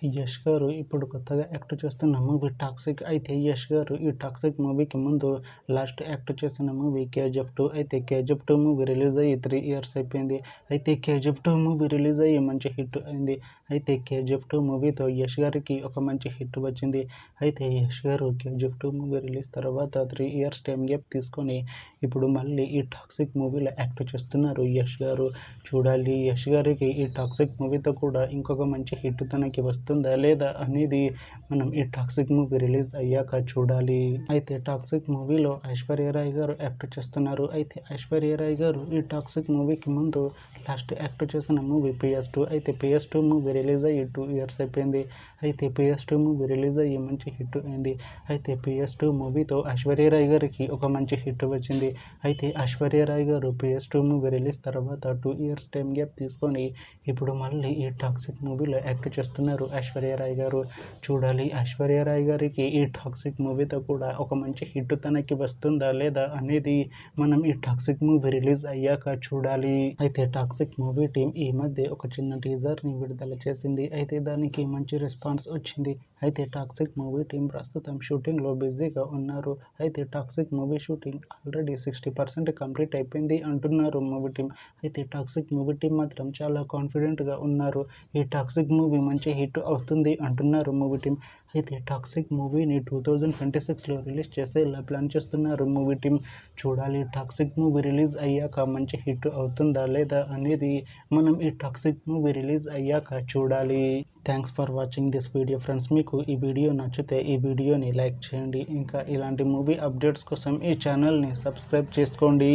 యష్ గారు ఇప్పుడు కొత్తగా యాక్ట్ చేస్తున్న మూవీ 'టాక్సిక్'. అయితే యష్ గారు ఈ 'టాక్సిక్' మూవీకి ముందు లాస్ట్ యాక్ట్ చేసిన మూవీ 'కేజీఎఫ్ 2'. అయితే 'కేజీఎఫ్ 2' మూవీ రిలీజ్ అయ్యి 3 ఇయర్స్ అయిపోయింది. అయితే 'కేజీఎఫ్ 2' మూవీ రిలీజ్ అయ్యి మంచి హిట్ అయింది. అయితే 'కేజీఎఫ్ 2' మూవీతో యష్ గారికి ఒక మంచి హిట్ వచ్చింది. అయితే యష్ గారు 'కేజీఎఫ్ 2' మూవీ రిలీజ్ తర్వాత 3 ఇయర్స్ టైం గ్యాప్ తీసుకొని ఇప్పుడు మళ్ళీ ఈ 'టాక్సిక్' మూవీలో యాక్ట్ చేస్తున్నారు యష్ గారు. చూడాలి యష్ గారికి ఈ 'టాక్సిక్' మూవీతో కూడా ఇంకొక మంచి హిట్ తనకి వస్తుందా లేదా అనేది మనం ఈ 'టాక్సిక్' మూవీ రిలీజ్ అయ్యాక చూడాలి. అయితే 'టాక్సిక్' మూవీలో ఐశ్వర్య రాయ్ గారు యాక్ట్ చేస్తున్నారు. అయితే ఐశ్వర్య రాయ్ గారు ఈ 'టాక్సిక్' మూవీకి ముందు లాస్ట్ యాక్ట్ చేసిన మూవీ 'PS2'. అయితే 'PS2' మూవీ రిలీజ్ అయ్యి 2 ఇయర్స్ అయిపోయింది. అయితే 'PS2' మూవీ రిలీజ్ అయ్యి మంచి హిట్ అయింది. అయితే 'PS2' మూవీతో ఐశ్వర్య రాయ్ గారికి ఒక మంచి హిట్ వచ్చింది. అయితే ఐశ్వర్య రాయ్ గారు 'PS2' మూవీ రిలీజ్ తర్వాత 2 ఇయర్స్ టైం గ్యాప్ తీసుకొని ఇప్పుడు మళ్ళీ ఈ 'టాక్సిక్' మూవీలో యాక్ట్ చేస్తున్నారు ఐశ్వర్య రాయ్ గారు. చూడాలి ఐశ్వర్య రాయ్ గారికి ఈ 'టాక్సిక్' మూవీతో కూడా ఒక మంచి హిట్ తనకి వస్తుందా లేదా అనేది మనం ఈ 'టాక్సిక్' మూవీ రిలీజ్ అయ్యాక చూడాలి. అయితే 'టాక్సిక్' మూవీ టీం ఈ మధ్య ఒక చిన్న టీజర్ని విడుదల చేసింది. అయితే దానికి మంచి రెస్పాన్స్ వచ్చింది. అయితే 'టాక్సిక్' మూవీ టీం ప్రస్తుతం షూటింగ్లో బిజీగా ఉన్నారు. అయితే 'toxic' movie shooting already 60% complete అయిపోయింది అంటున్నారు మూవీ టీం. అయితే 'టాక్సిక్' మూవీ టీం మాత్రం చాలా కాన్ఫిడెంట్గా ఉన్నారు. ఈ 'టాక్సిక్' మూవీ మంచి హిట్ అవుతుంది అంటున్నారు మూవీ టీం. అయితే 'టాక్సిక్' మూవీని 2026లో రిలీజ్ చేసేలా ప్లాన్ చేస్తున్నారు మూవీ టీం. చూడాలి 'టాక్సిక్' మూవీ రిలీజ్ అయ్యాక మంచి హిట్ అవుతుందా లేదా అనేది మనం ఈ 'టాక్సిక్' మూవీ రిలీజ్ అయ్యాక చూడాలి. Thanks for watching this video friends. మీకు ఈ వీడియో నచ్చితే ఈ వీడియోని లైక్ చేయండి. ఇంకా ఇలాంటి మూవీ అప్డేట్స్ కోసం ఈ ఛానల్ని సబ్స్క్రైబ్ చేసుకోండి.